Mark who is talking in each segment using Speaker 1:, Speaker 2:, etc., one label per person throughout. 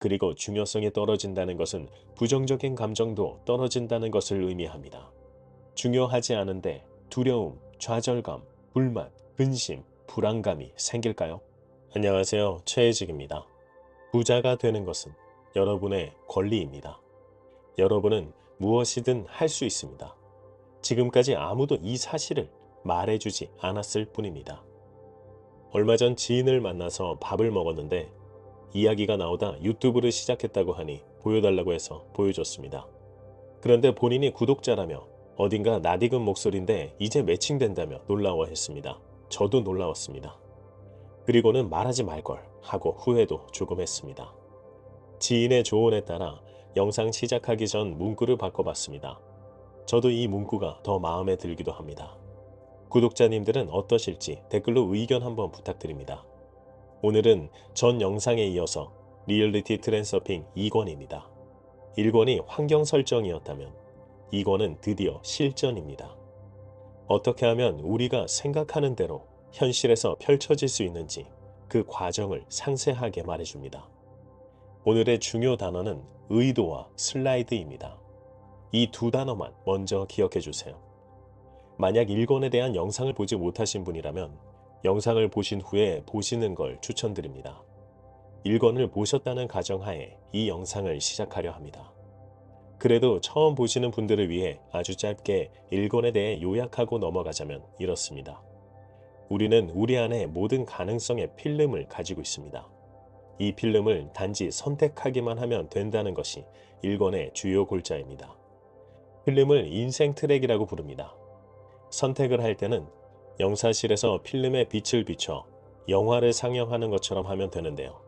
Speaker 1: 그리고 중요성이 떨어진다는 것은 부정적인 감정도 떨어진다는 것을 의미합니다. 중요하지 않은데 두려움, 좌절감, 불만, 근심, 불안감이 생길까요? 안녕하세요. 최혜직입니다. 부자가 되는 것은 여러분의 권리입니다. 여러분은 무엇이든 할 수 있습니다. 지금까지 아무도 이 사실을 말해주지 않았을 뿐입니다. 얼마 전 지인을 만나서 밥을 먹었는데 이야기가 나오다 유튜브를 시작했다고 하니 보여달라고 해서 보여줬습니다. 그런데 본인이 구독자라며 어딘가 낯익은 목소리인데 이제 매칭된다며 놀라워했습니다. 저도 놀라웠습니다. 그리고는 말하지 말걸 하고 후회도 조금 했습니다. 지인의 조언에 따라 영상 시작하기 전 문구를 바꿔봤습니다. 저도 이 문구가 더 마음에 들기도 합니다. 구독자님들은 어떠실지 댓글로 의견 한번 부탁드립니다. 오늘은 전 영상에 이어서 리얼리티 트랜서핑 2권입니다. 1권이 환경 설정이었다면 2권은 드디어 실전입니다. 어떻게 하면 우리가 생각하는 대로 현실에서 펼쳐질 수 있는지 그 과정을 상세하게 말해줍니다. 오늘의 중요 단어는 의도와 슬라이드입니다. 이 두 단어만 먼저 기억해 주세요. 만약 1권에 대한 영상을 보지 못하신 분이라면 영상을 보신 후에 보시는 걸 추천드립니다. 1권을 보셨다는 가정하에 이 영상을 시작하려 합니다. 그래도 처음 보시는 분들을 위해 아주 짧게 1권에 대해 요약하고 넘어가자면 이렇습니다. 우리는 우리 안에 모든 가능성의 필름을 가지고 있습니다. 이 필름을 단지 선택하기만 하면 된다는 것이 1권의 주요 골자입니다. 필름을 인생 트랙이라고 부릅니다. 선택을 할 때는 영사실에서 필름에 빛을 비춰 영화를 상영하는 것처럼 하면 되는데요.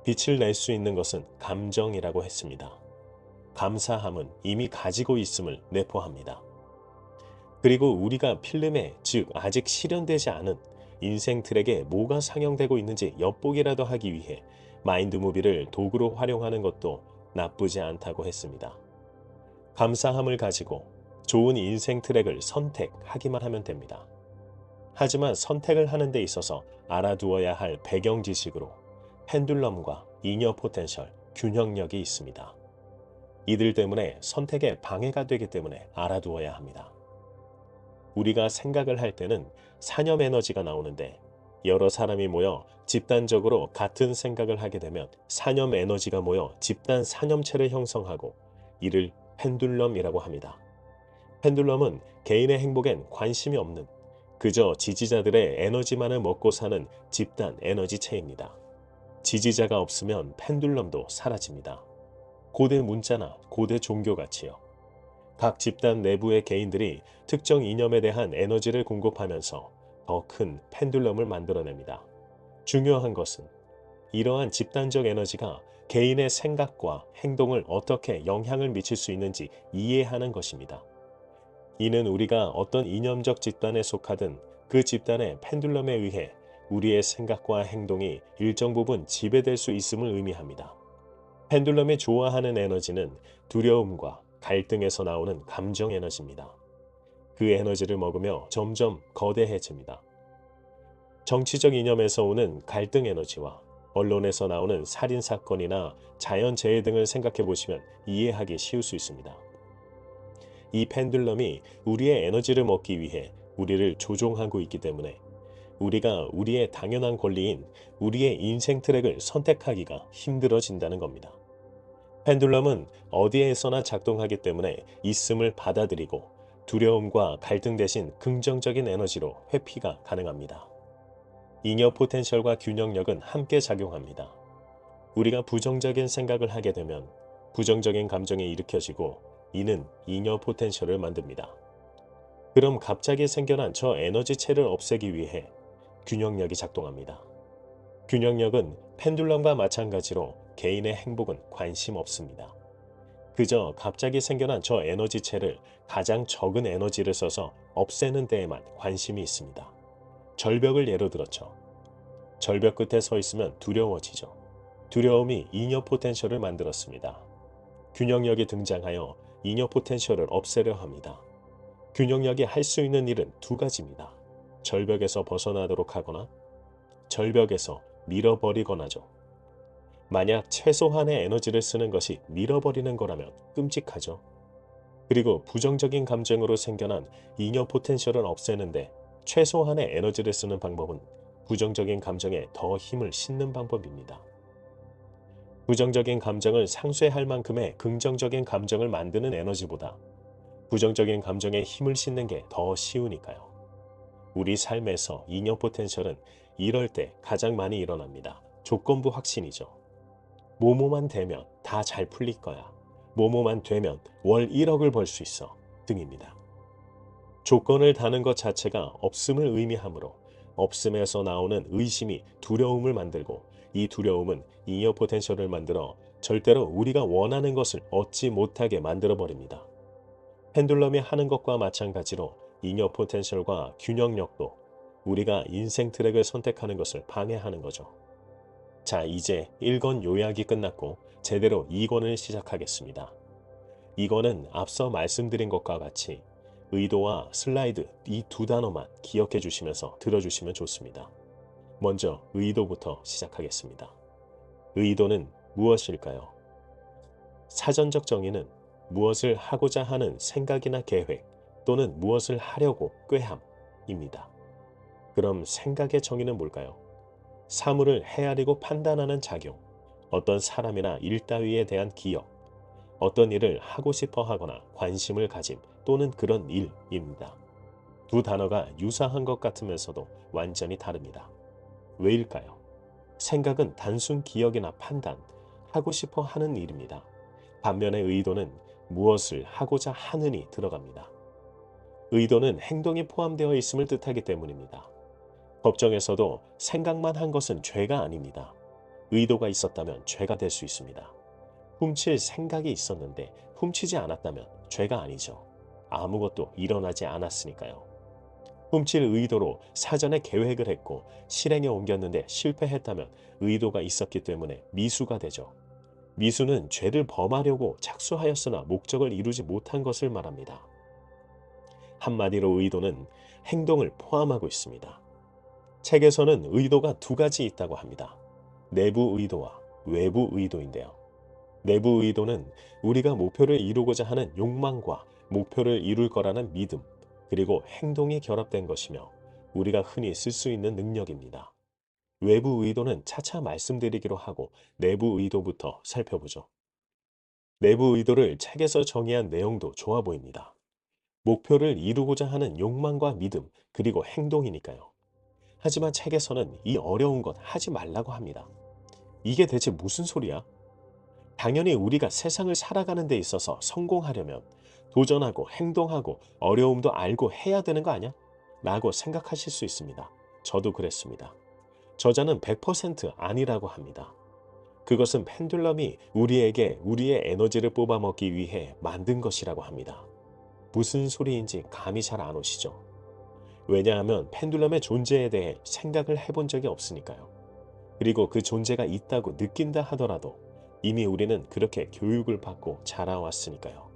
Speaker 1: 빛을 낼 수 있는 것은 감정이라고 했습니다. 감사함은 이미 가지고 있음을 내포합니다. 그리고 우리가 필름에, 즉 아직 실현되지 않은 인생 트랙에 뭐가 상영되고 있는지 엿보기라도 하기 위해 마인드무비를 도구로 활용하는 것도 나쁘지 않다고 했습니다. 감사함을 가지고 좋은 인생 트랙을 선택하기만 하면 됩니다. 하지만 선택을 하는 데 있어서 알아두어야 할 배경 지식으로 펜듈럼과 이너 포텐셜, 균형력이 있습니다. 이들 때문에 선택에 방해가 되기 때문에 알아두어야 합니다. 우리가 생각을 할 때는 사념 에너지가 나오는데 여러 사람이 모여 집단적으로 같은 생각을 하게 되면 사념 에너지가 모여 집단 사념체를 형성하고 이를 펜듈럼이라고 합니다. 펜듈럼은 개인의 행복엔 관심이 없는 그저 지지자들의 에너지만을 먹고 사는 집단 에너지체입니다. 지지자가 없으면 펜듈럼도 사라집니다. 고대 문자나 고대 종교같이요. 각 집단 내부의 개인들이 특정 이념에 대한 에너지를 공급하면서 더 큰 펜듈럼을 만들어냅니다. 중요한 것은 이러한 집단적 에너지가 개인의 생각과 행동을 어떻게 영향을 미칠 수 있는지 이해하는 것입니다. 이는 우리가 어떤 이념적 집단에 속하든 그 집단의 펜듈럼에 의해 우리의 생각과 행동이 일정 부분 지배될 수 있음을 의미합니다. 펜듈럼이 좋아하는 에너지는 두려움과 갈등에서 나오는 감정 에너지입니다. 그 에너지를 먹으며 점점 거대해집니다. 정치적 이념에서 오는 갈등 에너지와 언론에서 나오는 살인사건이나 자연재해 등을 생각해 보시면 이해하기 쉬울 수 있습니다. 이 펜듈럼이 우리의 에너지를 먹기 위해 우리를 조종하고 있기 때문에 우리가 우리의 당연한 권리인 우리의 인생 트랙을 선택하기가 힘들어진다는 겁니다. 펜듈럼은 어디에서나 작동하기 때문에 있음을 받아들이고 두려움과 갈등 대신 긍정적인 에너지로 회피가 가능합니다. 잉여 포텐셜과 균형력은 함께 작용합니다. 우리가 부정적인 생각을 하게 되면 부정적인 감정이 일으켜지고 이는 잉여 포텐셜을 만듭니다. 그럼 갑자기 생겨난 저 에너지체를 없애기 위해 균형력이 작동합니다. 균형력은 펜듈럼과 마찬가지로 개인의 행복은 관심 없습니다. 그저 갑자기 생겨난 저 에너지체를 가장 적은 에너지를 써서 없애는 데에만 관심이 있습니다. 절벽을 예로 들었죠. 절벽 끝에 서 있으면 두려워지죠. 두려움이 잉여 포텐셜을 만들었습니다. 균형력이 등장하여 잉여 포텐셜을 없애려 합니다. 균형력이 할 수 있는 일은 두 가지입니다. 절벽에서 벗어나도록 하거나 절벽에서 밀어버리거나죠. 만약 최소한의 에너지를 쓰는 것이 밀어버리는 거라면 끔찍하죠. 그리고 부정적인 감정으로 생겨난 잉여 포텐셜을 없애는데 최소한의 에너지를 쓰는 방법은 부정적인 감정에 더 힘을 싣는 방법입니다. 부정적인 감정을 상쇄할 만큼의 긍정적인 감정을 만드는 에너지보다 부정적인 감정에 힘을 싣는 게 더 쉬우니까요. 우리 삶에서 잉여 포텐셜은 이럴 때 가장 많이 일어납니다. 조건부 확신이죠. 뭐뭐만 되면 다 잘 풀릴 거야. 뭐뭐만 되면 월 1억을 벌 수 있어. 등입니다. 조건을 다는 것 자체가 없음을 의미하므로 없음에서 나오는 의심이 두려움을 만들고 이 두려움은 잉여 포텐셜을 만들어 절대로 우리가 원하는 것을 얻지 못하게 만들어 버립니다. 펜듈럼이 하는 것과 마찬가지로 잉여 포텐셜과 균형력도 우리가 인생 트랙을 선택하는 것을 방해하는 거죠. 자, 이제 1권 요약이 끝났고 제대로 2권을 시작하겠습니다. 2권은 앞서 말씀드린 것과 같이 의도와 슬라이드 이 두 단어만 기억해 주시면서 들어주시면 좋습니다. 먼저 의도부터 시작하겠습니다. 의도는 무엇일까요? 사전적 정의는 무엇을 하고자 하는 생각이나 계획 또는 무엇을 하려고 꾀함입니다. 그럼 생각의 정의는 뭘까요? 사물을 헤아리고 판단하는 작용, 어떤 사람이나 일 따위에 대한 기억, 어떤 일을 하고 싶어 하거나 관심을 가짐 또는 그런 일입니다. 두 단어가 유사한 것 같으면서도 완전히 다릅니다. 왜일까요? 생각은 단순 기억이나 판단, 하고 싶어 하는 일입니다. 반면에 의도는 무엇을 하고자 하느니 들어갑니다. 의도는 행동이 포함되어 있음을 뜻하기 때문입니다. 법정에서도 생각만 한 것은 죄가 아닙니다. 의도가 있었다면 죄가 될 수 있습니다. 훔칠 생각이 있었는데 훔치지 않았다면 죄가 아니죠. 아무것도 일어나지 않았으니까요. 훔칠 의도로 사전에 계획을 했고 실행에 옮겼는데 실패했다면 의도가 있었기 때문에 미수가 되죠. 미수는 죄를 범하려고 착수하였으나 목적을 이루지 못한 것을 말합니다. 한마디로 의도는 행동을 포함하고 있습니다. 책에서는 의도가 두 가지 있다고 합니다. 내부 의도와 외부 의도인데요. 내부 의도는 우리가 목표를 이루고자 하는 욕망과 목표를 이룰 거라는 믿음, 그리고 행동이 결합된 것이며 우리가 흔히 쓸 수 있는 능력입니다. 외부 의도는 차차 말씀드리기로 하고 내부 의도부터 살펴보죠. 내부 의도를 책에서 정의한 내용도 좋아 보입니다. 목표를 이루고자 하는 욕망과 믿음, 그리고 행동이니까요. 하지만 책에서는 이 어려운 것 하지 말라고 합니다. 이게 대체 무슨 소리야? 당연히 우리가 세상을 살아가는 데 있어서 성공하려면 도전하고 행동하고 어려움도 알고 해야 되는 거 아니야? 라고 생각하실 수 있습니다. 저도 그랬습니다. 저자는 100% 아니라고 합니다. 그것은 펜듈럼이 우리에게 우리의 에너지를 뽑아먹기 위해 만든 것이라고 합니다. 무슨 소리인지 감이 잘 안 오시죠? 왜냐하면 펜듈럼의 존재에 대해 생각을 해본 적이 없으니까요. 그리고 그 존재가 있다고 느낀다 하더라도 이미 우리는 그렇게 교육을 받고 자라왔으니까요.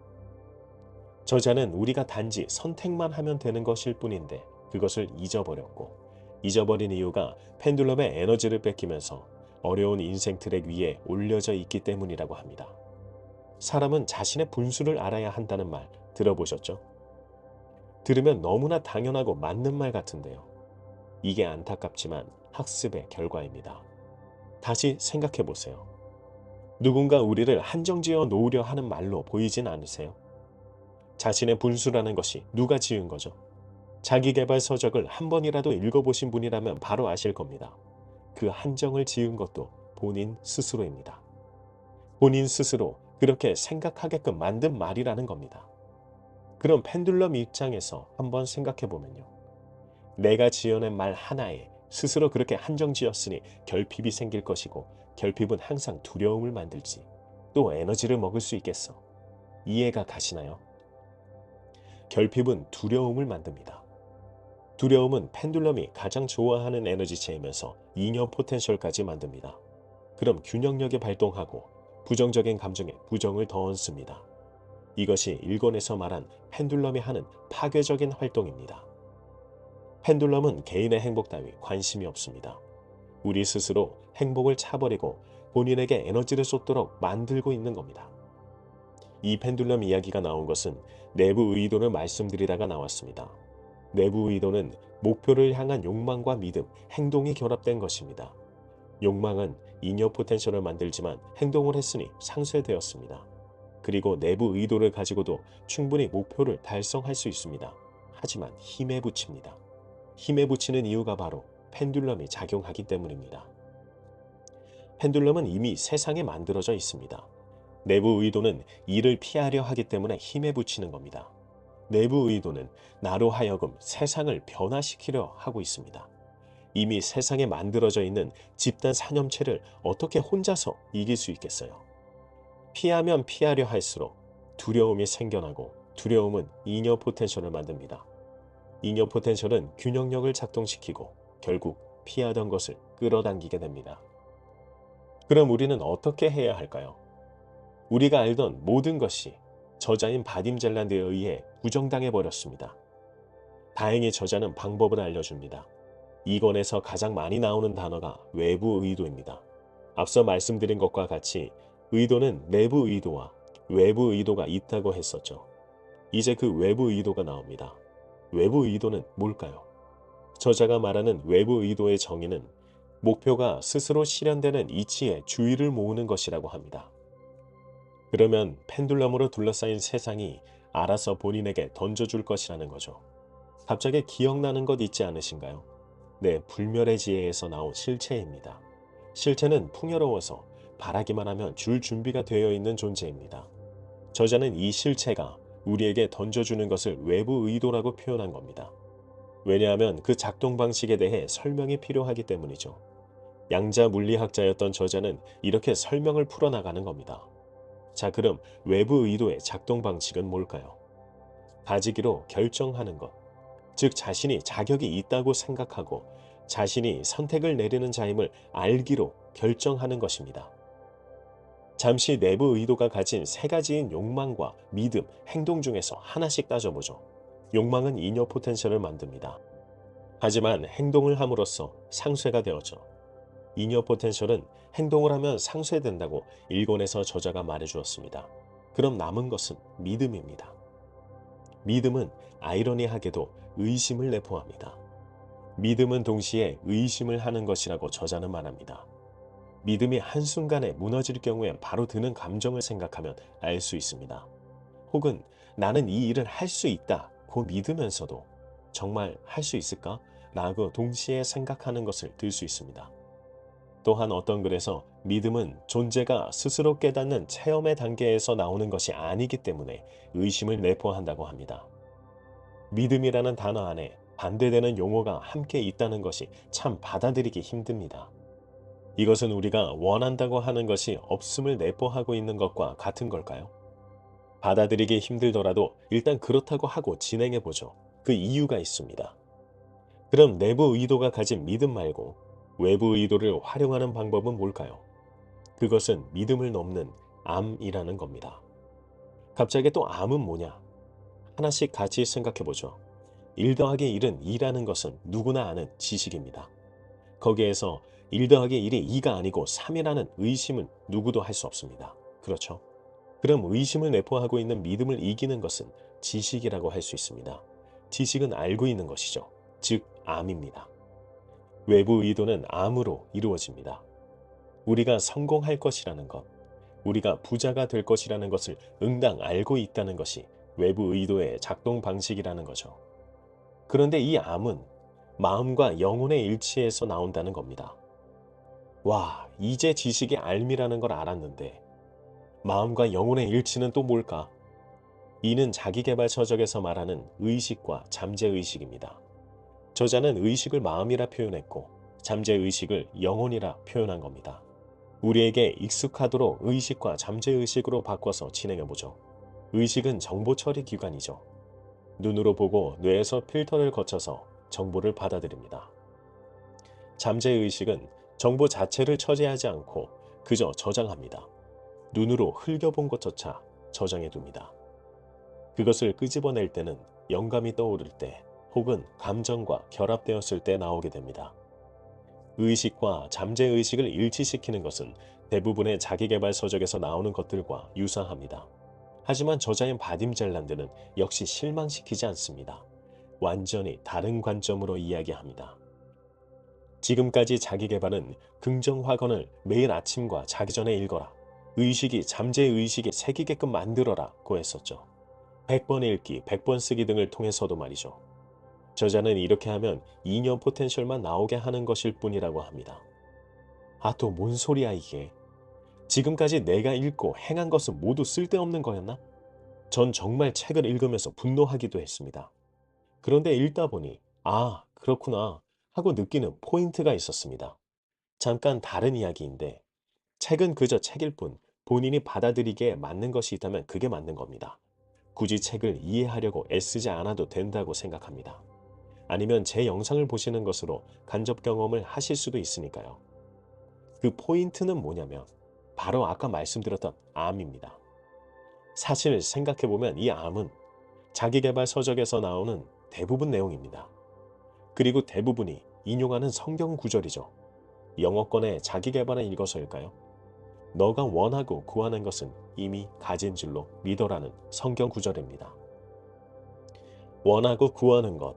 Speaker 1: 저자는 우리가 단지 선택만 하면 되는 것일 뿐인데 그것을 잊어버렸고 잊어버린 이유가 펜듈럼의 에너지를 뺏기면서 어려운 인생 트랙 위에 올려져 있기 때문이라고 합니다. 사람은 자신의 분수를 알아야 한다는 말 들어보셨죠? 들으면 너무나 당연하고 맞는 말 같은데요. 이게 안타깝지만 학습의 결과입니다. 다시 생각해 보세요. 누군가 우리를 한정지어 놓으려 하는 말로 보이진 않으세요? 자신의 분수라는 것이 누가 지은 거죠? 자기계발 서적을 한 번이라도 읽어보신 분이라면 바로 아실 겁니다. 그 한정을 지은 것도 본인 스스로입니다. 본인 스스로 그렇게 생각하게끔 만든 말이라는 겁니다. 그럼 펜듈럼 입장에서 한번 생각해 보면요. 내가 지어낸 말 하나에 스스로 그렇게 한정 지었으니 결핍이 생길 것이고 결핍은 항상 두려움을 만들지 또 에너지를 먹을 수 있겠어. 이해가 가시나요? 결핍은 두려움을 만듭니다. 두려움은 펜듈럼이 가장 좋아하는 에너지체이면서 잉여 포텐셜까지 만듭니다. 그럼 균형력이 발동하고 부정적인 감정에 부정을 더 얹습니다. 이것이 1권에서 말한 펜듈럼이 하는 파괴적인 활동입니다. 펜듈럼은 개인의 행복 따위 관심이 없습니다. 우리 스스로 행복을 차버리고 본인에게 에너지를 쏟도록 만들고 있는 겁니다. 이 펜듈럼 이야기가 나온 것은 내부 의도를 말씀드리다가 나왔습니다. 내부 의도는 목표를 향한 욕망과 믿음, 행동이 결합된 것입니다. 욕망은 잉여 포텐셜을 만들지만 행동을 했으니 상쇄되었습니다. 그리고 내부 의도를 가지고도 충분히 목표를 달성할 수 있습니다. 하지만 힘에 부칩니다. 힘에 부치는 이유가 바로 펜듈럼이 작용하기 때문입니다. 펜듈럼은 이미 세상에 만들어져 있습니다. 내부 의도는 이를 피하려 하기 때문에 힘에 부치는 겁니다. 내부 의도는 나로 하여금 세상을 변화시키려 하고 있습니다. 이미 세상에 만들어져 있는 집단 사념체를 어떻게 혼자서 이길 수 있겠어요? 피하면 피하려 할수록 두려움이 생겨나고 두려움은 잉여 포텐셜을 만듭니다. 잉여 포텐셜은 균형력을 작동시키고 결국 피하던 것을 끌어당기게 됩니다. 그럼 우리는 어떻게 해야 할까요? 우리가 알던 모든 것이 저자인 바딤 젤란드에 의해 부정당해 버렸습니다. 다행히 저자는 방법을 알려줍니다. 이 권에서 가장 많이 나오는 단어가 외부 의도입니다. 앞서 말씀드린 것과 같이 의도는 내부 의도와 외부 의도가 있다고 했었죠. 이제 그 외부 의도가 나옵니다. 외부 의도는 뭘까요? 저자가 말하는 외부 의도의 정의는 목표가 스스로 실현되는 이치에 주의를 모으는 것이라고 합니다. 그러면 펜듈럼으로 둘러싸인 세상이 알아서 본인에게 던져줄 것이라는 거죠. 갑자기 기억나는 것 있지 않으신가요? 네, 불멸의 지혜에서 나온 실체입니다. 실체는 풍요로워서 바라기만 하면 줄 준비가 되어 있는 존재입니다. 저자는 이 실체가 우리에게 던져주는 것을 외부 의도라고 표현한 겁니다. 왜냐하면 그 작동 방식에 대해 설명이 필요하기 때문이죠. 양자 물리학자였던 저자는 이렇게 설명을 풀어나가는 겁니다. 자, 그럼 외부 의도의 작동 방식은 뭘까요? 가지기로 결정하는 것, 즉 자신이 자격이 있다고 생각하고 자신이 선택을 내리는 자임을 알기로 결정하는 것입니다. 잠시 내부 의도가 가진 세 가지인 욕망과 믿음, 행동 중에서 하나씩 따져보죠. 욕망은 잉여 포텐셜을 만듭니다. 하지만 행동을 함으로써 상쇄가 되었죠. 잉여 포텐셜은 행동을 하면 상쇄된다고 1권에서 저자가 말해주었습니다. 그럼 남은 것은 믿음입니다. 믿음은 아이러니하게도 의심을 내포합니다. 믿음은 동시에 의심을 하는 것이라고 저자는 말합니다. 믿음이 한순간에 무너질 경우에 바로 드는 감정을 생각하면 알 수 있습니다. 혹은 나는 이 일을 할 수 있다고 믿으면서도 정말 할 수 있을까? 라고 동시에 생각하는 것을 들 수 있습니다. 또한 어떤 글에서 믿음은 존재가 스스로 깨닫는 체험의 단계에서 나오는 것이 아니기 때문에 의심을 내포한다고 합니다. 믿음이라는 단어 안에 반대되는 용어가 함께 있다는 것이 참 받아들이기 힘듭니다. 이것은 우리가 원한다고 하는 것이 없음을 내포하고 있는 것과 같은 걸까요? 받아들이기 힘들더라도 일단 그렇다고 하고 진행해보죠. 그 이유가 있습니다. 그럼 내부 의도가 가진 믿음 말고 외부 의도를 활용하는 방법은 뭘까요? 그것은 믿음을 넘는 암이라는 겁니다. 갑자기 또 암은 뭐냐? 하나씩 같이 생각해보죠. 1 더하기 1은 2라는 것은 누구나 아는 지식입니다. 거기에서 1 더하기 1이 2가 아니고 3이라는 의심은 누구도 할 수 없습니다. 그렇죠? 그럼 의심을 내포하고 있는 믿음을 이기는 것은 지식이라고 할 수 있습니다. 지식은 알고 있는 것이죠. 즉, 암입니다. 외부 의도는 암으로 이루어집니다. 우리가 성공할 것이라는 것, 우리가 부자가 될 것이라는 것을 응당 알고 있다는 것이 외부 의도의 작동 방식이라는 거죠. 그런데 이 암은 마음과 영혼의 일치에서 나온다는 겁니다. 와, 이제 지식이 알미라는 걸 알았는데 마음과 영혼의 일치는 또 뭘까? 이는 자기계발 서적에서 말하는 의식과 잠재의식입니다. 저자는 의식을 마음이라 표현했고 잠재의식을 영혼이라 표현한 겁니다. 우리에게 익숙하도록 의식과 잠재의식으로 바꿔서 진행해보죠. 의식은 정보 처리 기관이죠. 눈으로 보고 뇌에서 필터를 거쳐서 정보를 받아들입니다. 잠재의식은 정보 자체를 처리하지 않고 그저 저장합니다. 눈으로 흘겨본 것조차 저장해둡니다. 그것을 끄집어낼 때는 영감이 떠오를 때 혹은 감정과 결합되었을 때 나오게 됩니다. 의식과 잠재의식을 일치시키는 것은 대부분의 자기계발 서적에서 나오는 것들과 유사합니다. 하지만 저자인 바딤 젤란드는 역시 실망시키지 않습니다. 완전히 다른 관점으로 이야기합니다. 지금까지 자기계발은 긍정 확언을 매일 아침과 자기 전에 읽어라. 의식이 잠재의식에 새기게끔 만들어라고 했었죠. 100번 읽기, 100번 쓰기 등을 통해서도 말이죠. 저자는 이렇게 하면 이녀 포텐셜만 나오게 하는 것일 뿐이라고 합니다. 아, 또 뭔 소리야 이게. 지금까지 내가 읽고 행한 것은 모두 쓸데없는 거였나? 전 정말 책을 읽으면서 분노하기도 했습니다. 그런데 읽다 보니 아, 그렇구나 하고 느끼는 포인트가 있었습니다. 잠깐 다른 이야기인데 책은 그저 책일 뿐 본인이 받아들이기에 맞는 것이 있다면 그게 맞는 겁니다. 굳이 책을 이해하려고 애쓰지 않아도 된다고 생각합니다. 아니면 제 영상을 보시는 것으로 간접 경험을 하실 수도 있으니까요. 그 포인트는 뭐냐면 바로 아까 말씀드렸던 암입니다. 사실 생각해보면 이 암은 자기계발 서적에서 나오는 대부분 내용입니다. 그리고 대부분이 인용하는 성경 구절이죠. 영어권의 자기계발을 읽어서일까요? 너가 원하고 구하는 것은 이미 가진 줄로 믿어라는 성경 구절입니다. 원하고 구하는 것,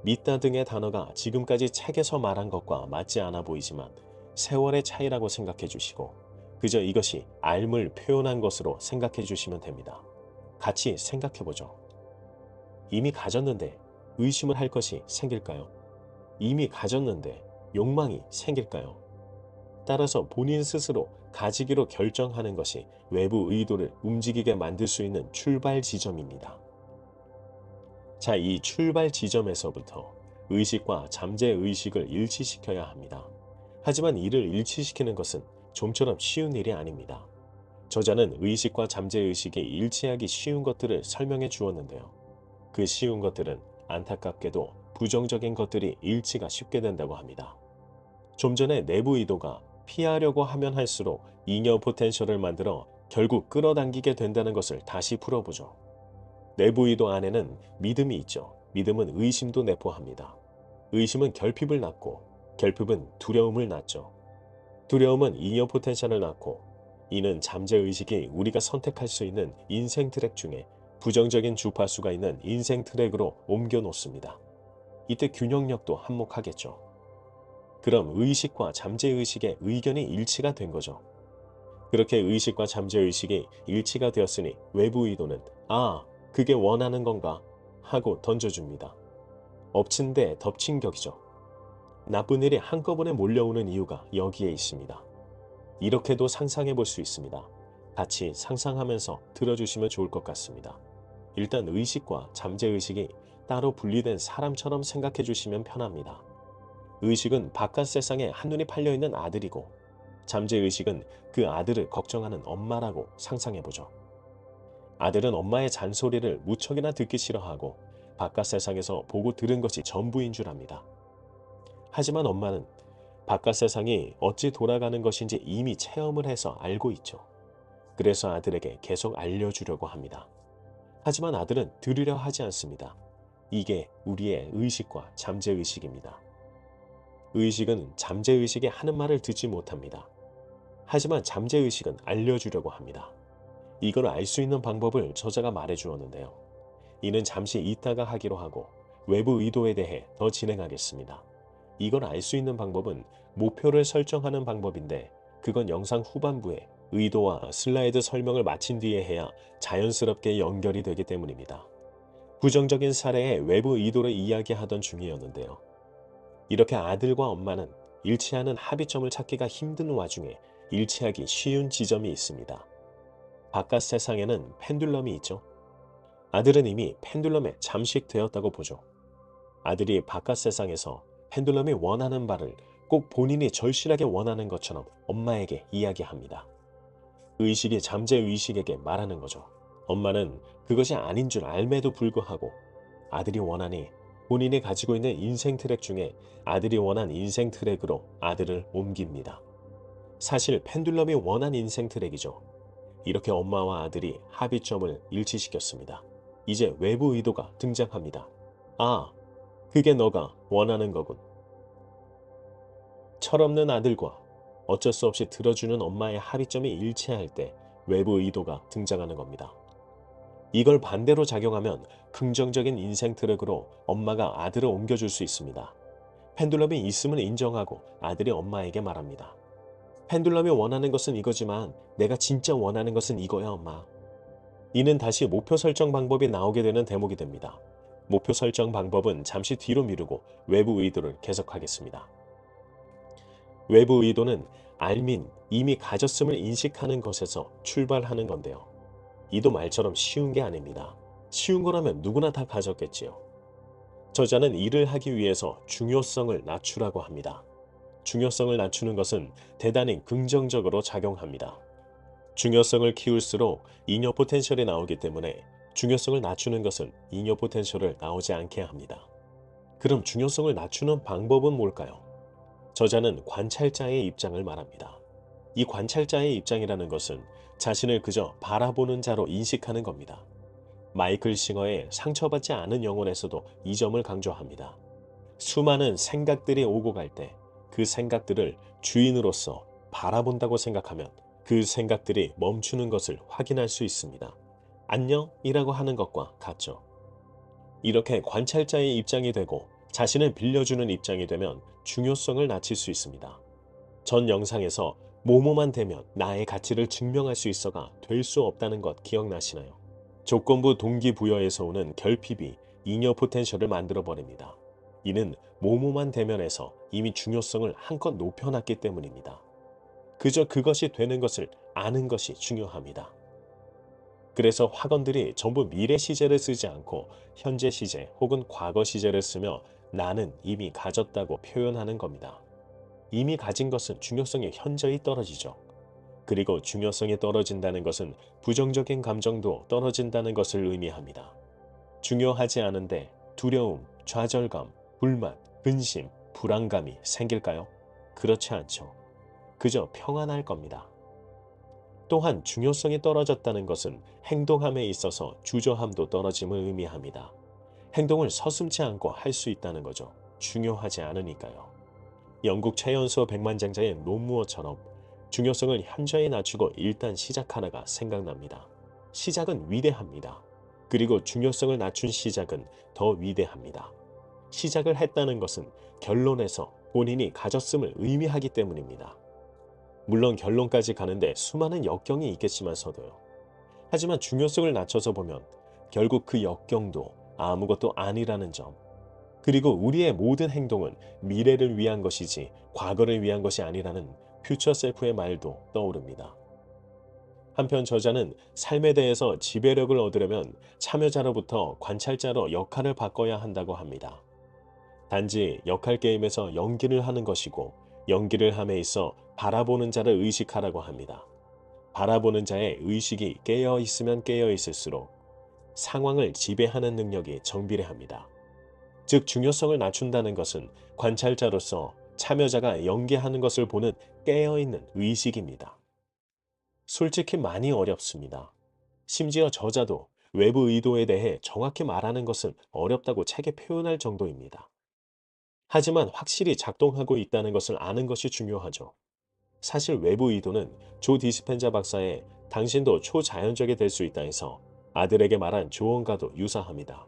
Speaker 1: 믿다 등의 단어가 지금까지 책에서 말한 것과 맞지 않아 보이지만 세월의 차이라고 생각해 주시고 그저 이것이 삶을 표현한 것으로 생각해 주시면 됩니다. 같이 생각해 보죠. 이미 가졌는데 의심을 할 것이 생길까요? 이미 가졌는데 욕망이 생길까요? 따라서 본인 스스로 가지기로 결정하는 것이 외부 의도를 움직이게 만들 수 있는 출발 지점입니다. 자, 이 출발 지점에서부터 의식과 잠재의식을 일치시켜야 합니다. 하지만 이를 일치시키는 것은 좀처럼 쉬운 일이 아닙니다. 저자는 의식과 잠재의식이 일치하기 쉬운 것들을 설명해 주었는데요. 그 쉬운 것들은 안타깝게도 부정적인 것들이 일치가 쉽게 된다고 합니다. 좀 전에 내부 의도가 피하려고 하면 할수록 잉여 포텐셜을 만들어 결국 끌어당기게 된다는 것을 다시 풀어보죠. 내부 의도 안에는 믿음이 있죠. 믿음은 의심도 내포합니다. 의심은 결핍을 낳고 결핍은 두려움을 낳죠. 두려움은 잉여 포텐셜을 낳고 이는 잠재의식이 우리가 선택할 수 있는 인생 트랙 중에 부정적인 주파수가 있는 인생 트랙으로 옮겨 놓습니다. 이때 균형력도 한몫하겠죠. 그럼 의식과 잠재의식의 의견이 일치가 된 거죠. 그렇게 의식과 잠재의식이 일치가 되었으니 외부 의도는 아, 그게 원하는 건가 하고 던져줍니다. 엎친 데 덮친 격이죠. 나쁜 일이 한꺼번에 몰려오는 이유가 여기에 있습니다. 이렇게도 상상해 볼 수 있습니다. 같이 상상하면서 들어주시면 좋을 것 같습니다. 일단 의식과 잠재의식이 따로 분리된 사람처럼 생각해 주시면 편합니다. 의식은 바깥 세상에 한눈이 팔려있는 아들이고 잠재의식은 그 아들을 걱정하는 엄마라고 상상해보죠. 아들은 엄마의 잔소리를 무척이나 듣기 싫어하고 바깥 세상에서 보고 들은 것이 전부인 줄 압니다. 하지만 엄마는 바깥 세상이 어찌 돌아가는 것인지 이미 체험을 해서 알고 있죠. 그래서 아들에게 계속 알려주려고 합니다. 하지만 아들은 들으려 하지 않습니다. 이게 우리의 의식과 잠재의식입니다. 의식은 잠재의식이 하는 말을 듣지 못합니다. 하지만 잠재의식은 알려주려고 합니다. 이걸 알 수 있는 방법을 저자가 말해주었는데요. 이는 잠시 이따가 하기로 하고 외부 의도에 대해 더 진행하겠습니다. 이걸 알 수 있는 방법은 목표를 설정하는 방법인데 그건 영상 후반부에 의도와 슬라이드 설명을 마친 뒤에 해야 자연스럽게 연결이 되기 때문입니다. 부정적인 사례의 외부 의도를 이야기하던 중이었는데요. 이렇게 아들과 엄마는 일치하는 합의점을 찾기가 힘든 와중에 일치하기 쉬운 지점이 있습니다. 바깥 세상에는 펜듈럼이 있죠. 아들은 이미 펜듈럼에 잠식되었다고 보죠. 아들이 바깥 세상에서 펜듈럼이 원하는 바를 꼭 본인이 절실하게 원하는 것처럼 엄마에게 이야기합니다. 의식이 잠재의식에게 말하는 거죠. 엄마는 그것이 아닌 줄 알매도 불구하고 아들이 원하니 본인이 가지고 있는 인생 트랙 중에 아들이 원한 인생 트랙으로 아들을 옮깁니다. 사실 펜듈럼이 원한 인생 트랙이죠. 이렇게 엄마와 아들이 합의점을 일치시켰습니다. 이제 외부 의도가 등장합니다. 아, 그게 너가 원하는 거군. 철없는 아들과 어쩔 수 없이 들어주는 엄마의 합의점이 일치할 때 외부 의도가 등장하는 겁니다. 이걸 반대로 작용하면 긍정적인 인생 트랙으로 엄마가 아들을 옮겨줄 수 있습니다. 펜듈럼이 있음을 인정하고 아들이 엄마에게 말합니다. 펜듈럼이 원하는 것은 이거지만 내가 진짜 원하는 것은 이거야, 엄마. 이는 다시 목표 설정 방법이 나오게 되는 대목이 됩니다. 목표 설정 방법은 잠시 뒤로 미루고 외부 의도를 계속하겠습니다. 외부 의도는 알민, 이미 가졌음을 인식하는 것에서 출발하는 건데요. 이도 말처럼 쉬운 게 아닙니다. 쉬운 거라면 누구나 다 가졌겠지요. 저자는 이를 하기 위해서 중요성을 낮추라고 합니다. 중요성을 낮추는 것은 대단히 긍정적으로 작용합니다. 중요성을 키울수록 잉여 포텐셜이 나오기 때문에 중요성을 낮추는 것은 잉여 포텐셜을 나오지 않게 합니다. 그럼 중요성을 낮추는 방법은 뭘까요? 저자는 관찰자의 입장을 말합니다. 이 관찰자의 입장이라는 것은 자신을 그저 바라보는 자로 인식하는 겁니다. 마이클 싱어의 상처받지 않은 영혼에서도 이 점을 강조합니다. 수많은 생각들이 오고 갈 때 그 생각들을 주인으로서 바라본다고 생각하면 그 생각들이 멈추는 것을 확인할 수 있습니다. 안녕이라고 하는 것과 같죠. 이렇게 관찰자의 입장이 되고 자신을 빌려주는 입장이 되면 중요성을 낮출 수 있습니다. 전 영상에서 뭐뭐만 되면 나의 가치를 증명할 수 있어가 될 수 없다는 것 기억나시나요? 조건부 동기부여에서 오는 결핍이 잉여 포텐셜을 만들어버립니다. 이는 뭐뭐만 되면에서 이미 중요성을 한껏 높여놨기 때문입니다. 그저 그것이 되는 것을 아는 것이 중요합니다. 그래서 학원들이 전부 미래 시제를 쓰지 않고 현재 시제 혹은 과거 시제를 쓰며 나는 이미 가졌다고 표현하는 겁니다. 이미 가진 것은 중요성이 현저히 떨어지죠. 그리고 중요성이 떨어진다는 것은 부정적인 감정도 떨어진다는 것을 의미합니다. 중요하지 않은데 두려움, 좌절감, 불만, 근심, 불안감이 생길까요? 그렇지 않죠. 그저 평안할 겁니다. 또한 중요성이 떨어졌다는 것은 행동함에 있어서 주저함도 떨어짐을 의미합니다. 행동을 서슴지 않고 할 수 있다는 거죠. 중요하지 않으니까요. 영국 최연소 백만장자의 논무어처럼 중요성을 현저히 낮추고 일단 시작하나가 생각납니다. 시작은 위대합니다. 그리고 중요성을 낮춘 시작은 더 위대합니다. 시작을 했다는 것은 결론에서 본인이 가졌음을 의미하기 때문입니다. 물론 결론까지 가는데 수많은 역경이 있겠지만서도요. 하지만 중요성을 낮춰서 보면 결국 그 역경도 아무것도 아니라는 점. 그리고 우리의 모든 행동은 미래를 위한 것이지 과거를 위한 것이 아니라는 퓨처 셀프의 말도 떠오릅니다. 한편 저자는 삶에 대해서 지배력을 얻으려면 참여자로부터 관찰자로 역할을 바꿔야 한다고 합니다. 단지 역할 게임에서 연기를 하는 것이고 연기를 함에 있어 바라보는 자를 의식하라고 합니다. 바라보는 자의 의식이 깨어 있으면 깨어 있을수록 상황을 지배하는 능력이 정비례합니다. 즉 중요성을 낮춘다는 것은 관찰자로서 참여자가 연기하는 것을 보는 깨어있는 의식입니다. 솔직히 많이 어렵습니다. 심지어 저자도 외부 의도에 대해 정확히 말하는 것은 어렵다고 책에 표현할 정도입니다. 하지만 확실히 작동하고 있다는 것을 아는 것이 중요하죠. 사실 외부 의도는 조 디스펜자 박사의 당신도 초자연적이 될 수 있다 해서 아들에게 말한 조언과도 유사합니다.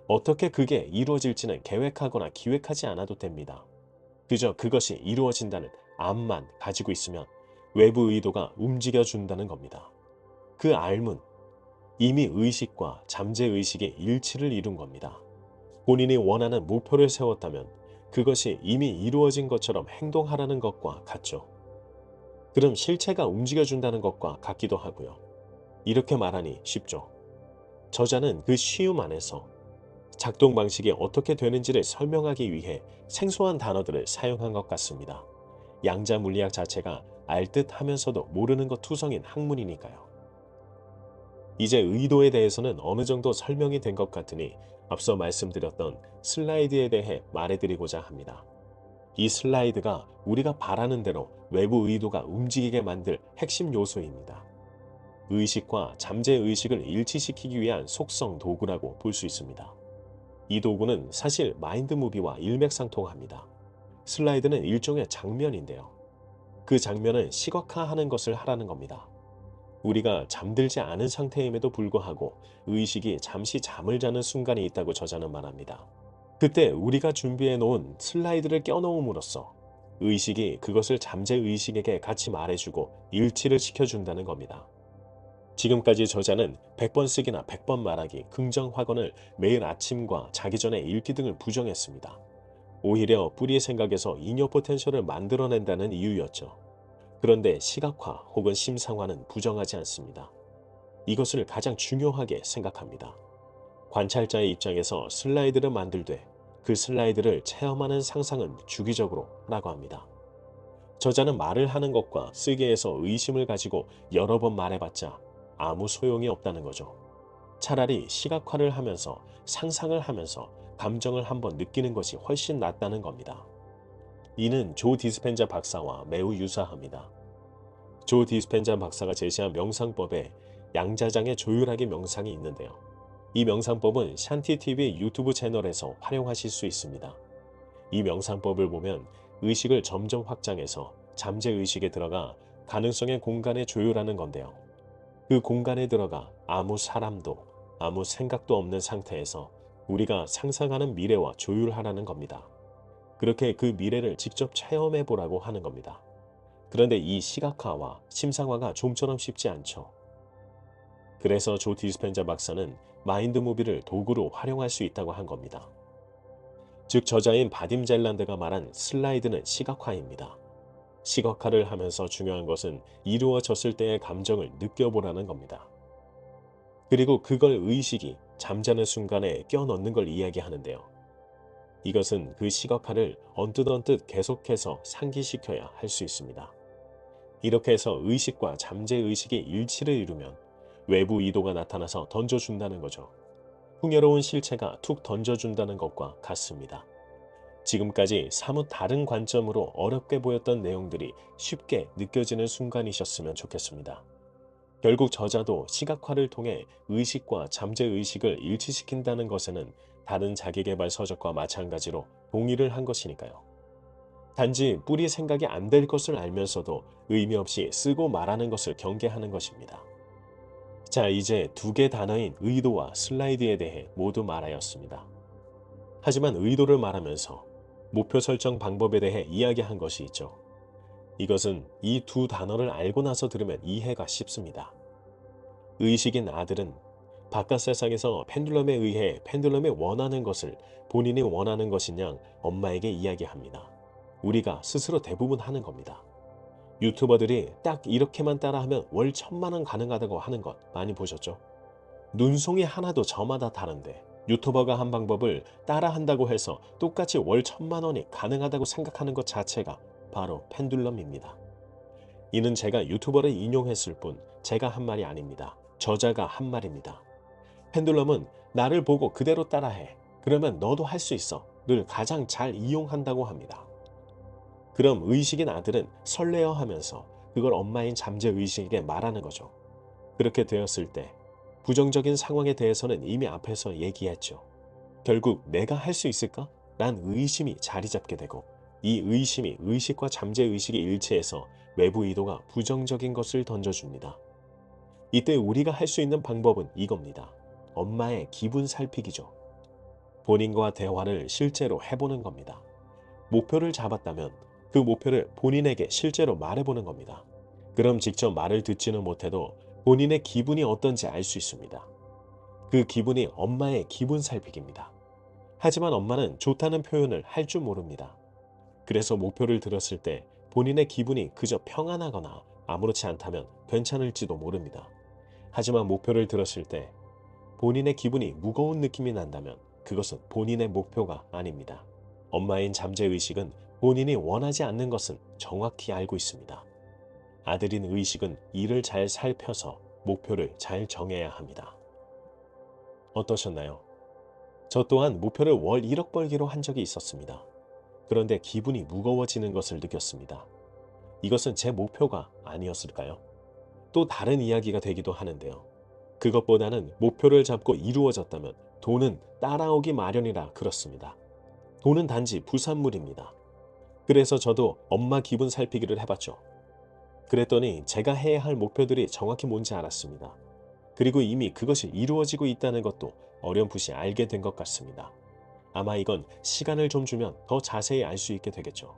Speaker 1: 어떻게 그게 이루어질지는 계획하거나 기획하지 않아도 됩니다. 그저 그것이 이루어진다는 암만 가지고 있으면 외부 의도가 움직여준다는 겁니다. 그 알문, 이미 의식과 잠재의식의 일치를 이룬 겁니다. 본인이 원하는 목표를 세웠다면 그것이 이미 이루어진 것처럼 행동하라는 것과 같죠. 그럼 실체가 움직여준다는 것과 같기도 하고요. 이렇게 말하니 쉽죠. 저자는 그 쉬움 안에서 작동 방식이 어떻게 되는지를 설명하기 위해 생소한 단어들을 사용한 것 같습니다. 양자 물리학 자체가 알듯 하면서도 모르는 것 투성인 학문이니까요. 이제 의도에 대해서는 어느 정도 설명이 된 것 같으니 앞서 말씀드렸던 슬라이드에 대해 말해드리고자 합니다. 이 슬라이드가 우리가 바라는 대로 외부 의도가 움직이게 만들 핵심 요소입니다. 의식과 잠재의식을 일치시키기 위한 속성 도구라고 볼 수 있습니다. 이 도구는 사실 마인드무비와 일맥상통합니다. 슬라이드는 일종의 장면인데요. 그 장면을 시각화하는 것을 하라는 겁니다. 우리가 잠들지 않은 상태임에도 불구하고 의식이 잠시 잠을 자는 순간이 있다고 저자는 말합니다. 그때 우리가 준비해 놓은 슬라이드를 껴놓음으로써 의식이 그것을 잠재의식에게 같이 말해주고 일치를 시켜준다는 겁니다. 지금까지 저자는 100번 쓰기나 100번 말하기, 긍정 확언을 매일 아침과 자기 전에 읽기 등을 부정했습니다. 오히려 뿌리의 생각에서 이녀 포텐셜을 만들어낸다는 이유였죠. 그런데 시각화 혹은 심상화는 부정하지 않습니다. 이것을 가장 중요하게 생각합니다. 관찰자의 입장에서 슬라이드를 만들되 그 슬라이드를 체험하는 상상은 주기적으로 라고 합니다. 저자는 말을 하는 것과 쓰기에서 의심을 가지고 여러 번 말해봤자 아무 소용이 없다는 거죠. 차라리 시각화를 하면서 상상을 하면서 감정을 한번 느끼는 것이 훨씬 낫다는 겁니다. 이는 조 디스펜자 박사와 매우 유사합니다. 조 디스펜자 박사가 제시한 명상법에 양자장의 조율하기 명상이 있는데요. 이 명상법은 샨티TV 유튜브 채널에서 활용하실 수 있습니다. 이 명상법을 보면 의식을 점점 확장해서 잠재의식에 들어가 가능성의 공간에 조율하는 건데요. 그 공간에 들어가 아무 사람도 아무 생각도 없는 상태에서 우리가 상상하는 미래와 조율하라는 겁니다. 그렇게 그 미래를 직접 체험해 보라고 하는 겁니다. 그런데 이 시각화와 심상화가 좀처럼 쉽지 않죠. 그래서 조 디스펜자 박사는 마인드무비를 도구로 활용할 수 있다고 한 겁니다. 즉 저자인 바딤 젤란드가 말한 슬라이드는 시각화입니다. 시각화를 하면서 중요한 것은 이루어졌을 때의 감정을 느껴보라는 겁니다. 그리고 그걸 의식이 잠자는 순간에 껴넣는 걸 이야기하는데요. 이것은 그 시각화를 언뜻 계속해서 상기시켜야 할 수 있습니다. 이렇게 해서 의식과 잠재의식이 일치를 이루면 외부 이도가 나타나서 던져준다는 거죠. 풍요로운 실체가 툭 던져준다는 것과 같습니다. 지금까지 사뭇 다른 관점으로 어렵게 보였던 내용들이 쉽게 느껴지는 순간이셨으면 좋겠습니다. 결국 저자도 시각화를 통해 의식과 잠재의식을 일치시킨다는 것에는 다른 자기계발 서적과 마찬가지로 동의를 한 것이니까요. 단지 뿌리 생각이 안 될 것을 알면서도 의미 없이 쓰고 말하는 것을 경계하는 것입니다. 자, 이제 두 개 단어인 의도와 슬라이드에 대해 모두 말하였습니다. 하지만 의도를 말하면서 목표 설정 방법에 대해 이야기한 것이 있죠. 이것은 이 두 단어를 알고 나서 들으면 이해가 쉽습니다. 의식인 아들은 바깥 세상에서 펜듈럼에 의해 펜듈럼이 원하는 것을 본인이 원하는 것인 양 엄마에게 이야기합니다. 우리가 스스로 대부분 하는 겁니다. 유튜버들이 딱 이렇게만 따라하면 월 1,000만 원 가능하다고 하는 것 많이 보셨죠? 눈송이 하나도 저마다 다른데 유튜버가 한 방법을 따라한다고 해서 똑같이 월 1,000만 원이 가능하다고 생각하는 것 자체가 바로 펜듈럼입니다. 이는 제가 유튜버를 인용했을 뿐 제가 한 말이 아닙니다. 저자가 한 말입니다. 펜듈럼은 나를 보고 그대로 따라해. 그러면 너도 할 수 있어. 를 가장 잘 이용한다고 합니다. 그럼 의식인 아들은 설레어 하면서 그걸 엄마인 잠재의식에게 말하는 거죠. 그렇게 되었을 때 부정적인 상황에 대해서는 이미 앞에서 얘기했죠. 결국 내가 할 수 있을까? 란 의심이 자리 잡게 되고 이 의심이 의식과 잠재의식이 일치해서 외부 이도가 부정적인 것을 던져줍니다. 이때 우리가 할 수 있는 방법은 이겁니다. 엄마의 기분 살피기죠. 본인과 대화를 실제로 해보는 겁니다. 목표를 잡았다면 그 목표를 본인에게 실제로 말해보는 겁니다. 그럼 직접 말을 듣지는 못해도 본인의 기분이 어떤지 알 수 있습니다. 그 기분이 엄마의 기분 살피기입니다. 하지만 엄마는 좋다는 표현을 할 줄 모릅니다. 그래서 목표를 들었을 때 본인의 기분이 그저 평안하거나 아무렇지 않다면 괜찮을지도 모릅니다. 하지만 목표를 들었을 때 본인의 기분이 무거운 느낌이 난다면 그것은 본인의 목표가 아닙니다. 엄마인 잠재의식은 본인이 원하지 않는 것은 정확히 알고 있습니다. 아들인 의식은 이를 잘 살펴서 목표를 잘 정해야 합니다. 어떠셨나요? 저 또한 목표를 월 1억 벌기로 한 적이 있었습니다. 그런데 기분이 무거워지는 것을 느꼈습니다. 이것은 제 목표가 아니었을까요? 또 다른 이야기가 되기도 하는데요. 그것보다는 목표를 잡고 이루어졌다면 돈은 따라오기 마련이라 그렇습니다. 돈은 단지 부산물입니다. 그래서 저도 엄마 기분 살피기를 해봤죠. 그랬더니 제가 해야 할 목표들이 정확히 뭔지 알았습니다. 그리고 이미 그것이 이루어지고 있다는 것도 어렴풋이 알게 된 것 같습니다. 아마 이건 시간을 좀 주면 더 자세히 알 수 있게 되겠죠.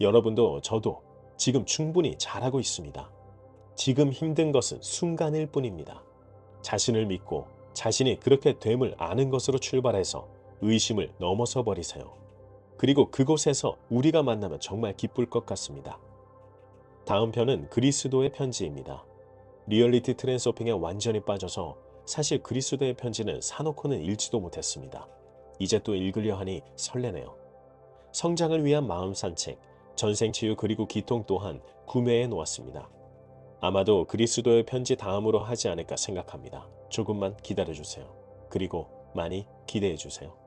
Speaker 1: 여러분도 저도 지금 충분히 잘하고 있습니다. 지금 힘든 것은 순간일 뿐입니다. 자신을 믿고 자신이 그렇게 됨을 아는 것으로 출발해서 의심을 넘어서 버리세요. 그리고 그곳에서 우리가 만나면 정말 기쁠 것 같습니다. 다음 편은 그리스도의 편지입니다. 리얼리티 트랜서핑에 완전히 빠져서 사실 그리스도의 편지는 사놓고는 읽지도 못했습니다. 이제 또 읽으려 하니 설레네요. 성장을 위한 마음 산책, 전생치유 그리고 기통 또한 구매해 놓았습니다. 아마도 그리스도의 편지 다음으로 하지 않을까 생각합니다. 조금만 기다려주세요. 그리고 많이 기대해주세요.